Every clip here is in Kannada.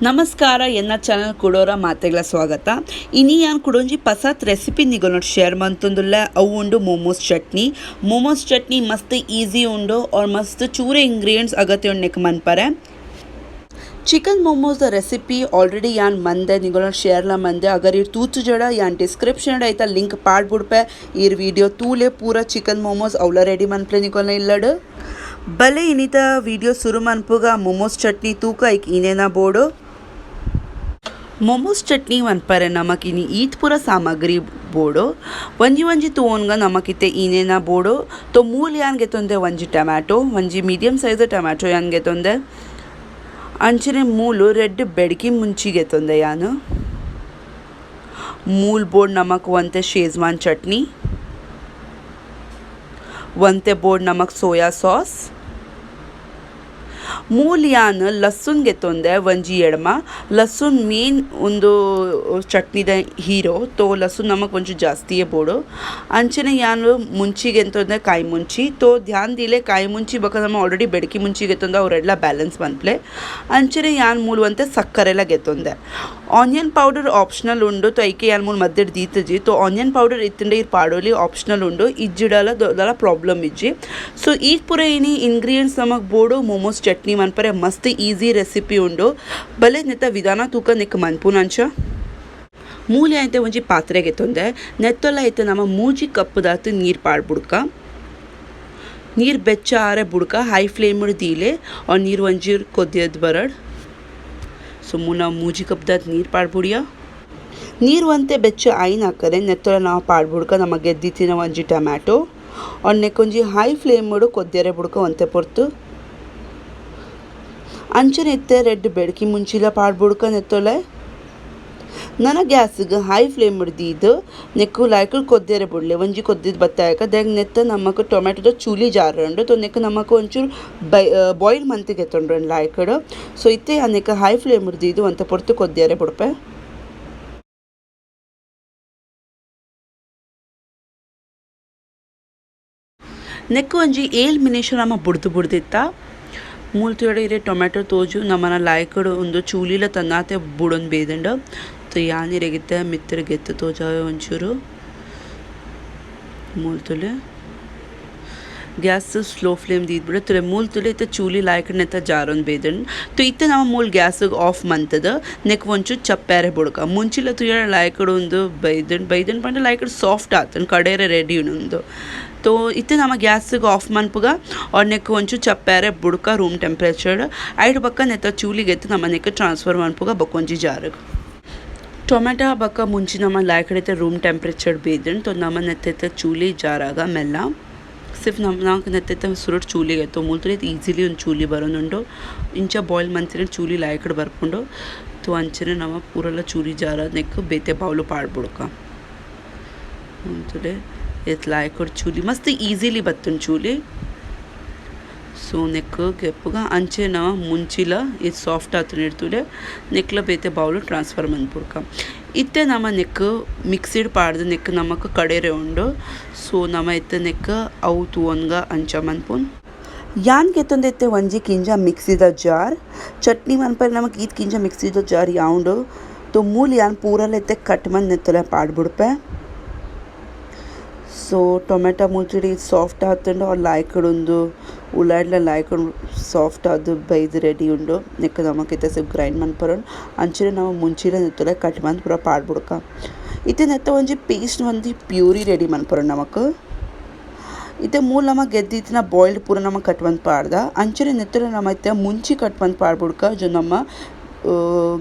ನಮಸ್ಕಾರ ಎನ್ನ ಚಾನಲ್ ಕೊಡೋರ ಮಾತೆಗಳ ಸ್ವಾಗತ. ಇನಿ ಯಾನ್ ಕೊಡೊಂಜಿ ಪಸತ್ ರೆಸಿಪಿ ನಿಗೊನೊಟ್ ಶೇರ್ ಮಂತೊಂದುಲ್ಲ. ಅವು ಉಂಡು ಮೋಮೋಸ್ ಚಟ್ನಿ ಮಸ್ತ್ ಈಸಿ ಉಂಡು और ಮಸ್ತ್ ಚೂರೆ ಇಂಗ್ರೀಡಿಯೆಂಟ್ಸ್ ಅಗತ್ಯ ಉಂಡು ಮನ್ಪರೆ. चिकन मोमोज रेसिपी ऑलरेडी यान मंदे निगोल शेयर ला मंदे. अगर ये तूच जड़ा यान डिस्क्रिप्शन ऐता लिंक पाड़ बुड़पे ये वीडियो तूले पूरा चिकन मोमोज अवला रेडी मनप्ले निगोल इल्लड भले इनित वीडियो शुरू मनपुगा मोमोज चटनी तूका एक इनेना बोर्डो मोमोज चटनी मनपरे नमक इनी ईद पूरा सामग्री बोर्डो वंजी वंजी तोनगा नमक इते इनेना बोर्डो तो मूल यान गेतोंदे वंजी टमाटो वंजी मीडियम साइज टमाटो यान गेतोंदे अंचने मूल रेड बेड़की मुंचिगे तंदे यान मूल बोर्ड नमक वंते शेजवान चटनी वंते बोर्ड नमक सोया सॉस मूल यान लसुन गेतोंदे वंजी एडमा लसुन मेन उंदो चटनी द हीरो तो लसुन नमक वंचु जास्ती है बोर्डो अंचने यान मुंची गेतोंदे काई मुंची तो ध्यान दिले काई मुंची बका नम ऑलरेडी बेड़की मुंची गेतोंदे अवरेडला बैलेंस बनप्ले अंचने यान मूल वंते सक्करेला गेतोंदे ಆನಿಯನ್ ಪೌಡರ್ ಆಪ್ಷನಲ್ ಉಂಡು तो ಐಕೆ ಯಾನ್ ಮೂಲ್ ಮಧ್ಯೆ ದೀತಜಿ तो ಆನಿಯನ್ ಪೌಡರ್ ಇತ್ತಂಡೆ ಇರ್ ಪಾಡೋಲಿ ಆಪ್ಷನಲ್ ಉಂಡು ಇಜ್ಜಿಡಲ ದೊಲ ಪ್ರಾಬ್ಲಮ್ ಇಜ್ಜಿ ಸೊ ಈ ಪೂರ ಏನಿ ಇಂಗ್ರೀಡಿಯೆಂಟ್ಸ್ ನಮಕ್ ಬೋಡು ಮೋಮೋಸ್ ಚಟ್ನಿ ಮನ್ಪರೆ ಮಸ್ತ್ ಈಸಿ ರೆಸಿಪಿ ಉಂಡು ಬಲೆ ನೆತ್ತ ವಿಧಾನ ತೂಕ ನೆಕ್ ಮನ್ಪುನಂಚ ಮೂಲೆ ಐತೆ ಒಂಜಿ ಪಾತ್ರೆ ಗೆತ್ತೊಂದೆ ನೆತ್ತೊಲ್ಲ ಐತೆ ನಮ್ಮ ಮೂಜಿ ಕಪ್ಪದಾತು ನೀರು ಪಾಡ್ಬುಡ್ಕ ನೀರು ಬೆಚ್ಚ ಆರೆ ಬುಡ್ಕ ಹೈ ಫ್ಲೇಮ್ ದೀಲೆ और ನೀರು ಒಂಜಿ ಕೊದ್ದಿಯದ್ ಬರಡ್ सो मुना मूजी कपदात नीर पाड़बुड़िया नीर वंते बेच्चे आईन हाकरे नेत्तोला नाव पाड़बुड़का नमक ಗೆದ್ದಿತ್ತಿನ ಒಂಜಿ ಟೊಮ್ಯಾಟೊ और नेक्कोंजी हाई फ्लेम मोडु ಕೊದ್ದೆರೆ ಬುಡ್ಕ ಒಂತೆ ಪೊರ್ತು ಅಂಚನೆ ಎತ್ತೆ ರೆಡ್ ಬೆಡಕಿ ಮುಂಚಿಲ ಪಾಡ್ಬುಡ್ಕ ನೆತ್ತೊಲೆ ನನ್ನ ಗ್ಯಾಸ್ಗೆ ಹೈ ಫ್ಲೇಮ್ ಹಿಡ್ದಿದ್ದು ನೆಕ್ಕು ಲಾಯ್ಕಲ್ ಕೊದ್ದೆರೆ ಬಿಡಲೆ ಒಂಜಿ ಕೊದ್ದಿದ್ದು ಬತ್ತಾಯಕ ದೆಗ್ ನೆತ್ತ ನಮಕ್ ಟೊಮೆಟೊದ ಚೂಲಿ ಜಾರಂಡು ತೊ ನೆಕ್ ನಮಕ್ ಒಂಚೂರು ಬಾಯ್ಲ್ ಮಂತಿಗೆ ತೊಂಡ್ರೆ ಲಾಯ್ಕಡು ಸೊ ಇತ್ತೆ ನೆಕ್ ಹೈ ಫ್ಲೇಮ್ ಹಿಡ್ದಿದ್ದು ಅಂತ ಪೊರ್ತು ಕೊದ್ದೆರೆ ಬಿಡ್ಪೆ ನೆಕ್ ಒಂಜಿ 7 ಮಿನಿಷ ನಮ್ಮ ಬುಡ್ದಿತ್ತ ಮೂಲ್ತುಡೆ ಇರೆ ಟೊಮೆಟೊ ತೋಜು ನಮ್ಮನ ಲಾಯ್ಕಡು ಒಂದು ಚೂಲಿಲ ತನ್ನಾತೆ ಬುಡೊಂದು ಬೇದಂಡು तो यानी रेगिते मित्र गेते तो जावे ಒಂಚೂರು ಮೂಲ್ ತುಲೆ ಗ್ಯಾಸ್ ಸ್ಲೋ ಫ್ಲೇಮ್ ದೀದ್ಬಿಡ ತುಲೆ ಮೂಲ್ ತುಲೆ ಇತ್ತೆ ಚೂಲಿ ಲಾಯ್ಕಡ್ನೆತ್ತ ಜಾರೊಂದು ಬೇದನ್ तो ಇತ್ತೆ ನಮ್ಮ ಮೂಲ್ ಗ್ಯಾಸ್ ಆಫ್ ಮಂತದ ನೆಕ್ ಒಂಚೂರು ಚಪ್ಪಾರೆ ಬುಡ್ಕ ಮುಂಚಿಲ ತುಯ ಲಾಯ್ಕಡು ಒಂದು ಬೈದನ್ ಪಂಡ ಲಾಯ್ಕಡು ಸಾಫ್ಟ್ ಆತನ್ ಕಡೇರೆ ರೆಡಿ ಉಂದು तो इतने नम गैस ऑफ मनपुगा और नेक वंचू चप्पारे बुड़का रूम टेंपरेचर ऐड बक्का नेत चूली गेते नम नेक ट्रांसफर मनपुगा बक्कोंजी जारग टೊಮೆಟೊ बक्का ಮುಂಚಿ ನಮ್ಮ ಲಾಯ್ಕಡೆ ರೂಮ್ ಟೆಂಪರೇಚರ್ ಬೇದನ್ तो नम नेते चूली जाराಗ ಮೆಲ್ಲ सिर्फ नाक नेते सुरट चूलिगे तो मूल ಈಸಿಲಿ ಒಂದು ಚೂಲಿ ಬರೋನುಂಡು ಇಂಚ ಬಾಯ್ಲ್ ಮಂತಿನ ಚೂಲಿ ಲಾಯ್ಕಡೆ ಬರ್ಕೊಂಡು तो ಅಂಚನೆ ನಮ ಪೂರಲ್ಲ ಚೂಲಿ ಜಾರ ನೆಕ್ ಬೇತೆ ಬಾವ್ಲು ಪಾಡ್ಬಿಡ್ಕ ಅಂತಲೇ ಇದು ಲಾಯ್ಕಡೆ ಚೂಲಿ ಮಸ್ತ್ ಈಸಿಲಿ ಬತ್ತನ್ ಚೂಲಿ ಸೊ ನೆಕ್ ಕೆಪ್ಪಗ ಅಂಚೆ ನಾ ಮುಂಚಿಲ ಇದು ಸಾಫ್ಟ್ ಆತನ ಇಡ್ತುಲೆ ನೆಕ್ಲ ಬೇತೆ ಬೌಲು ಟ್ರಾನ್ಸ್ಫರ್ ಮನ್ಪುಡ್ಕ ಇತ್ತೆ ನಮ್ಮ ನೆಕ್ ಮಿಕ್ಸಿಡ್ ಪಾಡ್ದು ನೆಕ್ ನಮಕ್ ಕಡೇರೆ ಉಂಡು ಸೊ ನಮ್ಮ ಇತ್ತೆ ನೆಕ್ ಅವು ತೂವನ್ಗ ಅಂಚ ಮನ್ಪುನ್ ಯಾನ್ ಗೆತ್ತೊಂದು ಇತ್ತೆ ಒಂಜಿ ಕಿಂಜ ಮಿಕ್ಸಿದ ಜಾರ್ ಚಟ್ನಿ ಮನ್ಪರೆ ನಮಕ್ ಈದ್ ಕಿಂಜ ಮಿಕ್ಸಿದ ಜಾರ್ ಯಾವುದು तो मूल यान पूरल इते कट मंद नेತ್ತೊಲೆ पाड्बुड्पे ಸೊ ಟೊಮೆಟೊ ಮುಲ್ಚಿಡಿ ಸಾಫ್ಟ್ ಆತಂಡು ಅವ್ರು ಲಾಯ್ಕಡುಂದು ಉಳ್ಳಾಡ್ಲ ಲಾಯ್ಕೊಂಡು ಸಾಫ್ಟ್ ಆದು ಬೈದು ರೆಡಿ ಉಂಡು ನೆಕ್ಕ ನಮಕಿತ್ತೆ ಸಿಪ್ ಗ್ರೈಂಡ್ ಮನ್ಪರೋಣ ಅಂಚಿನ ನಾವು ಮುಂಚಿನ ನೆತ್ತೊಲೆ ಕಟ್ ಮಂದ್ ಪೂರ ಪಾಡ್ಬುಡ್ಕ ಇತ್ತೆ ನೆತ್ತ ಒಂಜಿ ಪೇಸ್ಟ್ ಒಂದಿ ಪ್ಯೂರಿ ರೆಡಿ ಮನ್ಪರೋಣ ನಮಕ್ ಇತ್ತೆ ಮೂಲ ನಮಗೆ ಗೆದ್ದಿತ್ತಿನ ಬಾಯ್ಲ್ಡ್ ಪೂರ ನಮಗೆ ಕಟ್ ಮಂದ್ ಪಾಡ್ದ ಅಂಚಿನ ನೆತ್ತೊಲೆ ನಮ್ಮ ಇತ್ತೆ ಮುಂಚಿ ಕಟ್ ಮಂದ್ ಪಾಡ್ಬುಡ್ಕ ಜೊ ನಮ್ಮ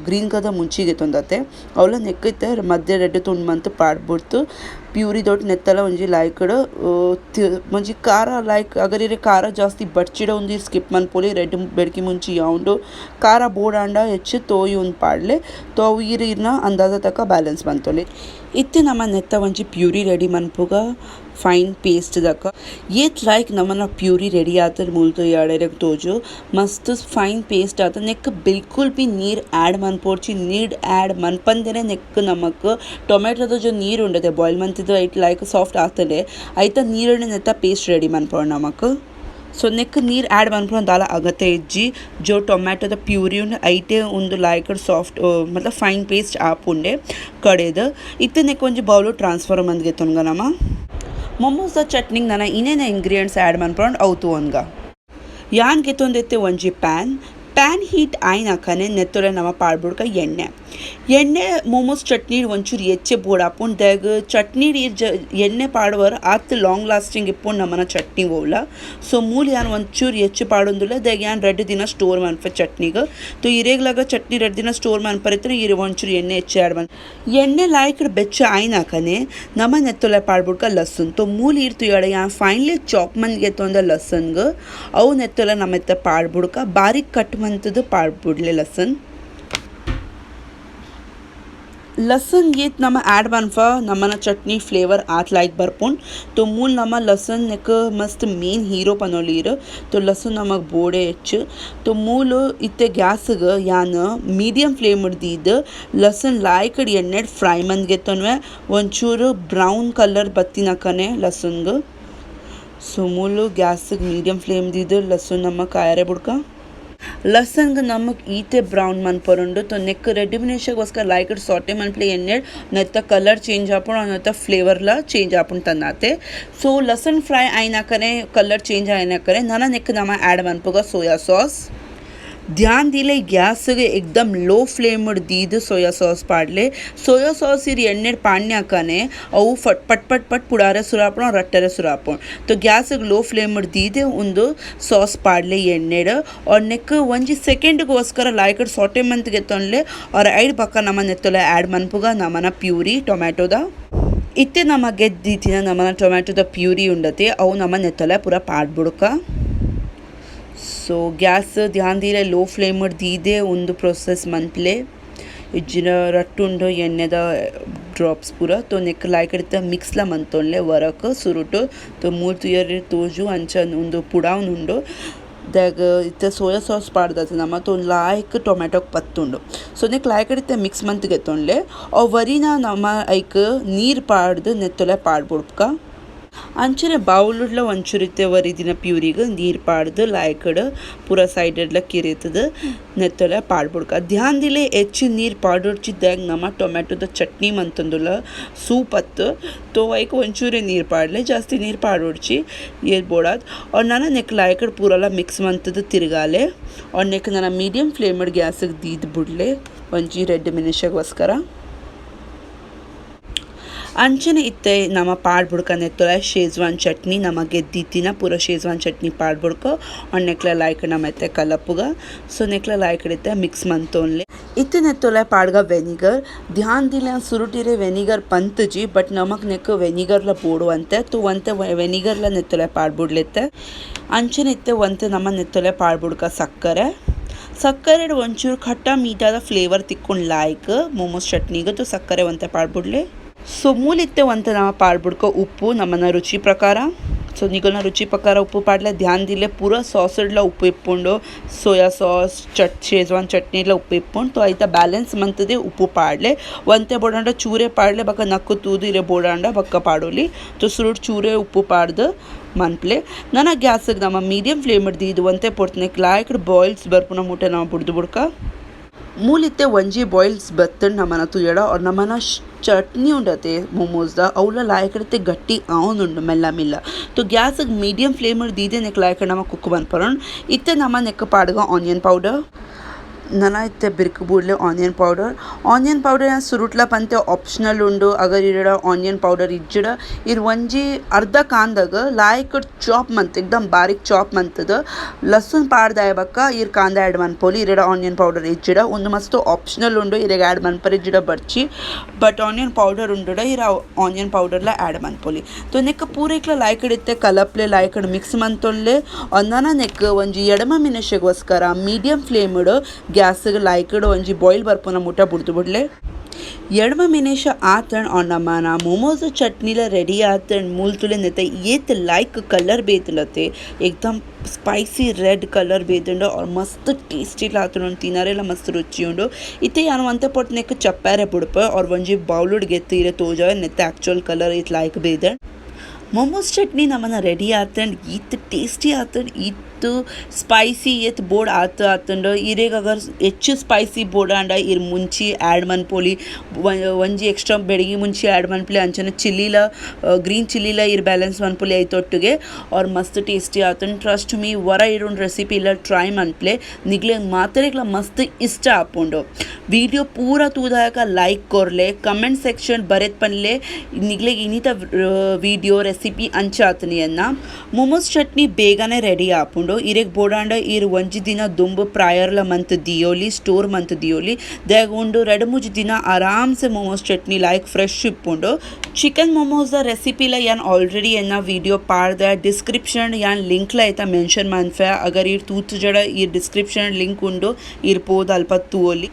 ಗ್ರೀನ್ ಕದ ಮುಂಚಿಗೆ ತೊಂದತ್ತೆ ಅವಳ ನೆಕ್ಕೈತೆ ಮಧ್ಯೆ ರೆಡ್ ತುಂಡು ಮಂತ್ ಪಾಡ್ಬಿಡ್ತು ಪ್ಯೂರಿ ದೊಡ್ಡ ನೆತ್ತಲ ಒಂಜಿ ಲಾಯ್ಕಡ್ ಒಂಜಿ ಖಾರ ಲೈಕ್ ಅಗರ್ ಇರೆ ಖಾರ ಜಾಸ್ತಿ ಬಡ್ಚಿಡ ಒಂಜಿ ಸ್ಕಿಪ್ ಮನ್ಪೊಲಿ ರೆಡ್ ಬೆಡ್ಕಿ ಮುಂಚಿ ಯಾವುದು ಖಾರ ಬೋಡಾಂಡ ಹೆಚ್ಚು ತೋಯಿ ಒಂದು ಪಾಡ್ಲೆ ತೋ ಅವು ಇರಿನ ಅಂದಾಜ ತಕ್ಕ ಬ್ಯಾಲೆನ್ಸ್ ಬಂತೊಲಿ ಇತ್ತೆ ನಮ್ಮ ನೆತ್ತ ಒಂಜಿ ಪ್ಯೂರಿ ರೆಡಿ ಮನ್ಪುಗ ಫೈನ್ ಪೇಸ್ಟ್ ದಕ್ಕ ಏತ್ ಲೈಕ್ ನಮ್ಮನ ಪ್ಯೂರಿ ರೆಡಿ ಆತದ ಮೂಲ್ತು ಯಾಡೇರೆ ತೋಜು ಮಸ್ತ್ ಫೈನ್ ಪೇಸ್ಟ್ ಆತ ನೆಕ್ ಬಿಲ್ಕುಲ್ ಬಿ ನೀರು ಆ್ಯಡ್ ಮನ್ಪೋಡ್ಚಿ ನೀರು ಆ್ಯಡ್ ಮನ್ಪಂದೇನೆ ನೆಕ್ ನಮಕ್ ಟೊಮೆಟೊದ ಜೊ ನೀರು ಉಂಡದೆ ಬಾಯ್ಲ್ ಮಂತ್ ಮಂತಿದ್ದು ಐಟ್ ಲೈಕ್ ಸಾಫ್ಟ್ ಆಗ್ತದೆ ಐತ ನೀರನ್ನು ನೆತ್ತ ಪೇಸ್ಟ್ ರೆಡಿ ಮನ್ಪೋಣ ನಮಕ್ ಸೊ ನೆಕ್ ನೀರು ಆ್ಯಡ್ ಮನ್ಪೋಣ ದಾಲ ಅಗತ್ಯ ಇಜ್ಜಿ ಜೋ ಟೊಮ್ಯಾಟೋದ ಪ್ಯೂರಿ ಉಂಡು ಐಟೆ ಒಂದು ಲೈಕ್ ಸಾಫ್ಟ್ ಮತ್ಲಬ್ ಫೈನ್ ಪೇಸ್ಟ್ ಆಪುಂಡೆ ಕಡೆದು ಇತ್ತೆ ನೆಕ್ ಒಂಜಿ ಬೌಲು ಟ್ರಾನ್ಸ್ಫರ್ ಮಂದಿಗೆ ತೊನ್ಗ ನಮ ಮೊಮೋಸ್ದ ಚಟ್ನಿಗೆ ನಾನು ಇನ್ನೇನು ಇಂಗ್ರೀಡಿಯೆಂಟ್ಸ್ ಆ್ಯಡ್ ಮನ್ಪೊಂಡು ಅವತ್ತು ಒನ್ಗ ಯಾನ್ ಗೆತ್ತೊಂದೈತೆ ಒಂಜಿ ಪ್ಯಾನ್ ಹೀಟ್ ಆಯ್ನಾಕನೆ ನೆತ್ತೊಲೆ ನಮ ಪಾಡ್ಬಿಡ್ಕ ಎಣ್ಣೆ ಮೋಮೋಸ್ ಚಟ್ನಿ ಒಂಚೂರು ಹೆಚ್ಚೆ ಬೋಡಾಪುಂಡು ದಾಗ ಚಟ್ನಿ ಎಣ್ಣೆ ಪಾಡುವರ ಆತ್ ಲಾಂಗ್ ಲಾಸ್ಟಿಂಗ್ ಇಪ್ಪುಂಡು ನಮ್ಮನ ಚಟ್ನಿ ಹೋಗ್ಲ ಸೊ ಮೂಲ ಯಾನ್ ಒಂಚೂರು ಹೆಚ್ಚು ಪಾಡೊಂದಿಲ್ಲ ದಾಗ ಯಾನ್ 2 ದಿನ ಸ್ಟೋರ್ ಮನ್ಪ ಚಟ್ನಿಗೆ ತೊ ಇರೇಗ್ಲಾಗ ಚಟ್ನಿ 2 ದಿನ ಸ್ಟೋರ್ ಮನ್ಪರಿದ್ರೆ ಇರು ಒಂಚೂರು ಎಣ್ಣೆ ಹೆಚ್ಚು ಆ್ಯಡ್ ಮನ್ ಎಣ್ಣೆ ಲಾಯ್ಕಡೆ ಬೆಚ್ಚ ಆಯ್ನಾಕನೆ ನಮ್ಮ ನೆತ್ತೊಲೆ ಪಾಡ್ಬಿಡ್ಕ ಲಸ್ಸುನ್ ತೊ ಮೂಲ ಇರ್ತು ಎಡ ಯಾನ್ ಫೈನ್ಲಿ ಚಾಪ್ ಮಂದಿಗೆ ತೊಂದ ಲಸ್ಸನ್ಗೆ ಅವು ನೆತ್ತೊಲೆ ನಮ್ಮ ಎತ್ತ ಪಾಡ್ಬಿಡ್ಕ ಬಾರಿಕ್ ಕಟ್ ಮಂತದ್ದು ಪಾಡ್ಬಿಡ್ಲೆ लसन ये नम ऐड बनफा नमना चटनी फ्लेवर आत लाइक बरपुन तो मूल नमा लसन नेक मस्त मेन हीरो पनोलीर तो लसन नमक बोड़े तो मूल इत्ते गैस यान मीडियम फ्लेम दीद लसन लाइक एण्णे फ्रೈ मंदे तनवे ಒಂಚೂರು ಬ್ರೌನ್ ಕಲರ್ ಬತ್ತಿನಕನೆ ಲಸನ್ಗೆ ಸೊ ಮೂಲು ಗ್ಯಾಸ್ ಮೀಡಿಯಂ ಫ್ಲೇಮ್ ದೀದ್ ಲಸನ್ ನಮಕ್ ಕಾಯರೆ ಬುಡ್ಕ लसन नमक ईते ब्राउन मन परुंडु तो नेक रेडी मिनेशकोस्कर लाइक सॉटे मन प्ले एण्णे नेत्ता कलर चेंज आपुण नेत्ता फ्लेवर ला चेंज आपुण तन्नाते सो लसन फ्राई आइना करे कलर चेंज आइना करे नाना नेक नम ऐड मनपुगा सोया सॉस ध्यान दिले गैस एकदम लो फ्लेम दीद सोया सॉस पाडले सोया सॉस इर एण्णे पाण्याकने अವು पट पट पट पुडारे सुरापण रट्टरे सुरापण तो गैस लो फ्लेम दीदे ಒಂದು सॉस पाडले एण्णे और नेक ಒಂಜಿ ಸೆಕೆಂಡ್ ಗೋಸ್ಕರ ಲೈಕ್ ಸೊಟೆ ಮಂತ್ಗೆ ತೊನ್ಲೆ और ಐಡ್ ಪಕ್ಕ ನಮ್ಮ ನೆತ್ತೊಲೆ ಆಡ್ ಮನ್ಪುಗ ನಮನ ಪ್ಯೂರಿ ಟೊಮ್ಯಾಟೋದ ಇತ್ತೆ ನಮ್ಮ ಗೆದ್ದಿತಿನ ನಮನ ಟೊಮ್ಯಾಟೋದ ಪ್ಯೂರಿ ಉಂಡತೆ ಅವು ನಮ್ಮ ನೆತ್ತೊಲೆ ಪೂರ ಪಾಡ್ಬಿಡುಕ सो गैस ध्यान दीरे लो फ्लेम दीदे ಒಂದು प्रोसेस मंतले इज्जिನ रट्टुंडो एण्णेद ड्रॉप्स पूरा तो नेक लाइक मिक्स ला मंतोन्ले वरक सुरुटು तो मूल तुयर तोजु अंचन ಒಂದು पुडावन उंडो ದಾಗ ಇತ್ತೆ ಸೋಯಾ ಸಾಸ್ ಪಾಡ್ದತೆ ನಮ್ಮ तो लाइक टೊಮ್ಯಾಟೊ पत्तुंडो सो नेक लाइक मिक्स मंतಗೆ ತೊನ್ಲೆ अ वरिना ನಮ್ಮ ಐಕ್ ನೀರ್ ಪಾಡ್ದು ನೆತ್ತೊಲೆ ಪಾಡ್ಬುಡ್ಕ ಅಂಚನೆ ಬೌಲ್ಡ್ಲ ಒಂಚೂರಿತ್ತೆ ವರಿದಿನ ಪ್ಯೂರಿಗೆ ನೀರು ಪಾಡ್ದು ಲಾಯ್ಕಡ್ ಪೂರ ಸೈಡೆಡ್ಲ ಕಿರಿತದ ನೆತ್ತೊಲೆ ಪಾಡ್ಬಿಡ್ಕ ಧ್ಯಾನ ದಿಲೆ ಹೆಚ್ಚು ನೀರು ಪಾಡೋಡ್ಚಿದ್ದಾಗ ನಮ್ಮ ಟೊಮ್ಯಾಟೊದ ಚಟ್ನಿ ಮಂತಂದುಲ ಸೂಪ್ ಅತ್ತು तो एक ಒಂಚೂರೆ ನೀರು ಪಾಡ್ಲೆ ಜಾಸ್ತಿ ನೀರು ಪಾಡೋಡ್ಚಿ ಏರ್ ಬೋಡಾದ್ और ನಾನು ನೆಕ್ ಲಾಯ್ಕಡ್ ಪೂರಲ ಮಿಕ್ಸ್ ಮಂತದ ತಿರುಗಾಲೆ और ನೆಕ್ ನಾನು ಮೀಡಿಯಂ ಫ್ಲೇಮಡ್ ಗ್ಯಾಸಿಗೆ ದೀದ್ ಬಿಡ್ಲೆ ಒಂಜಿ 2 ನಿಮಿಷಗೋಸ್ಕರ ಅಂಚನೆ ಇತ್ತೆ ನಮ್ಮ ಪಾಡ್ಬುಡ್ಕ ನೆತ್ತೊಲ ಶೇಜ್ವಾನ್ ಚಟ್ನಿ ನಮ್ಮ ಗೆದ್ದಿತ್ತಿನ ಪೂರ ಶೇಜ್ವಾನ್ ಚಟ್ನಿ ಪಾಡ್ಬುಡ್ಕ और ನೆಕ್ಲ लाइक ನಮ್ಮ ಎತ್ತೆ ಕಲಪುಗ ಸೊ ನೆಕ್ಲ लाइक ಇತ್ತೆ ಮಿಕ್ಸ್ ಮಂತೋನ್ಲೆ इतने नेतोला पाड़गा वेनिगर ध्यान दिले सुरुटिरे वेनिगर पंतजी बट नमक नेक वेनिगर ला बोडो अंते तो वंते वेनिगर ला नेतोला पाड्बुड्लेते अंचने इत्ते वंते नम नेतोला पाड्बुड्का ಸಕ್ಕರೆ ಒಂಚೂರು ಖಟ್ಟ ಮೀಟಾದ ಫ್ಲೇವರ್ ತಿಕ್ಕೊಂಡು ಲಾಯ್ಕ್ ಮೋಮೋಸ್ ಚಟ್ನಿಗೆ तो ಸಕ್ಕರೆ ಒಂತೆ ಪಾಡ್ಬುಡ್ಲೆ ಸೊ ಮೂಲಿತ್ತೆ ಒಂತೆ ನಮ್ಮ ಪಾಡ್ಬುಡ್ಕ ಉಪ್ಪು ನಮ್ಮನ ರುಚಿ ಪ್ರಕಾರ ಸೊ ನಿಗಲ್ನ ರುಚಿ ಪ್ರಕಾರ ಉಪ್ಪು ಪಾಡ್ಲೆ ಧ್ಯಾನ ದಿಲೆ ಪೂರ ಸಾಸಡ್ಲ ಉಪ್ಪು ಇಪ್ಪುಂಡು ಸೋಯಾ ಸಾಸ್ ಶೇಜ್ವಾನ್ ಚಟ್ನಿಲ ಉಪ್ಪು ಇಪ್ಪುಂಡು तो ಐತ ಬ್ಯಾಲೆನ್ಸ್ ಮಂತದೆ ಉಪ್ಪು ಪಾಡ್ಲೆ ಒಂತೆ ಬೋಡಾಂಡ ಚೂರೆ ಪಾಡ್ಲೆ ಬಕ್ಕ ನಕ್ಕು ತೂದು ಇರೆ ಬೋಡಾಂಡ ಬಕ್ಕ ಪಾಡೋಲಿ तो ಸುರುಟ್ ಚೂರೆ ಉಪ್ಪು ಪಾಡ್ದು ಮನ್ಪ್ಲೆ ನನ್ನ ಗ್ಯಾಸಿಗೆ ನಮ್ಮ ಮೀಡಿಯಂ ಫ್ಲೇಮ್ ಹಿಡ್ದು ಒಂತೆ ಪೊಡ್ತನೆ ಲಾಯ್ಕ್ ಬಾಯ್ಲ್ಸ್ ಬರ್ಪುನ ಮೂಟೆ ನಾವು ಬುಡ್ದು ಬುಡ್ಕ ಮೂಲಿತ್ತೆ ಒಂಜಿ ಬಾಯ್ಲ್ಸ್ ಬತ್ತಂಡು ನಮ್ಮನ ತುಯಡ और ನಮ್ಮನ ಚಟ್ನಿ ಉಂಡತೆ ಮೋಮೋಸ್ದ ಅವಳ ಲಾಯ್ಕಡತೆ ಗಟ್ಟಿ ಅವನುಂಡು ಮೆಲ್ಲ ಮಿಲ್ಲ तो ಗ್ಯಾಸಿಗೆ ಮೀಡಿಯಂ ಫ್ಲೇಮ್ ದೀದೆ ನೆಕ್ ಲಾಯ್ಕ ನಮ್ಮ ಕುಕ್ ಬನ್ಪರೋಣ ಇತ್ತೆ ನಮ್ಮ ನೆಕ್ ಪಾಡ್ಗ ಆನಿಯನ್ ಪೌಡರ್ नना इत्ते बिर्क बूडले आनियन पाउडर यहाँ सुरुट्ला पंते ऑप्शनल उंडो अगर इरड़ा आनियन पाउडर इज्जड़ इर वंजी अर्ध कांदग लाइक चॉप मंत एकदम बारीक चॉप मंतद लहसुन पाड्दाय बक्का इर कांदा ऐड मनपोली इरड़ा आनियन पाउडर इज्जड़ उंದು मस्त ऑप्शनल उंडो इरेग ऐड मनपर इज्जड़ बर्ची बट आनियन पाउडर उंडड़ इर आनियन पाउडर ला ऐड मनपोली तो नेक पूरे इक्ला लाइक इत्ते कलप्ले लाइक मिक्स मंतोल्ले अन्नना नेक वंजी एडम मिनिशेಗೋಸ್ಕರ मीडियम फ्लेम ಗ್ಯಾಸಿಗೆ ಲಾಯ್ಕಡ್ ಒಂಜಿ ಬಾಯ್ಲ್ ಬರ್ಪುನ ಮುಟ ಬುಡ್ದು ಬಿಡ್ಲೆ एडमा मिनेश आतन और नमाना मोमोज चटनीला रेडी आतन मूल तुले नेते ये तो लाइक कलर बेतलते एकदम स्पैसी रेड कलर बेतुंडो और मस्त टेस्टी लातुंडो तिनारेला मस्त रुचि उंडो इते यानु अंत पोट नेक चप्पारे बुडप और वंजी बाउलुड गेत्तीरे तोजा नेते एक्चुअल कलर इट लाइक बेदन मोमोज चटनी नमना रेडी आतन इत टेस्टी आतन इत्तु स्पैसी इत् बोर्ड आतंडो इरेग अगर ಹೆಚ್ಚು स्पैसी बोर्ड अंड इर मुंची ऐड मनपोली ಒಂಜಿ ಎಕ್ಸ್ಟ್ರಾ ಬೆಡಗಿ ಮುಂಚಿ ऐड मनपले अंचने चिल्लीला ग्रीन चिल्लीला इर बैलेंस मनपोली ऐतोट्टुगे और मस्त टेस्टी आतन ट्रस्ट मी वरा इरुन रेसिपी इला ट्राई मनपले निग्ले मातरेग्ला मस्त इष्ट आपुंडो वीडियो पूरा तूदायका लाइक कोरले कमेंट सेक्शन बरेत पनले निग्ले इनिता वीडियो रेसिपी अंचातनियನ್ನ मोमोज चटनी ಬೇಗನೆ ರೆಡಿ ಆಪುಂಡು इरेक बोडांड इर ಒಂಜಿ ದಿನ ದುಂಬು ಪ್ರಾಯರ್ಲ ಮಂತ್ ದಿಯೋಲಿ ಸ್ಟೋರ್ ಮಂತ್ ದಿಯೋಲಿ ದೇಗುಂಡು 2-3 ದಿನ आराम से मोमोज चटनी लाइक फ्रेश इप्पुंडु चिकन मोमोज द रेसिपी ला यान ऑलरेडी एना वीडियो पार्द डिस्क्रिप्शन यान लिंक ला ऐता मेंशन मनफे अगर इर तूत जड़ा इर डिस्क्रिप्शन लिंक उंडो इर पोद अल्प तुओली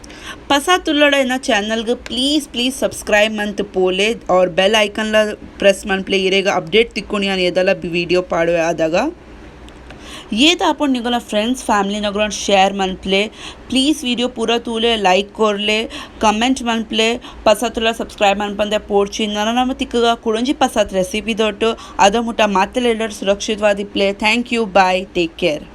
पसा तुल्लड़ एना चैनल ग प्लीज सब्सक्राइब मंत पोले और बेल आइकन ला प्रेस मन प्ले इरेगा अपडेट तिक्कोणी यान एदला वीडियो पाडवे आदागा ये तो आपण निगोला फ्रेंड्स फैमिली नगरों शेयर मन प्ले प्लीज़ वीडियो पूरा तूले लाइक कोरले कमेंट मन प्ले पसत तुला सब्सक्राइब मन पंदे पोर्ची नरनम तिक्कगा कुडंजी पसत रेसिपी दोटो अद मुटा मातेल सुरक्षितवादी प्ले thank you bye take care.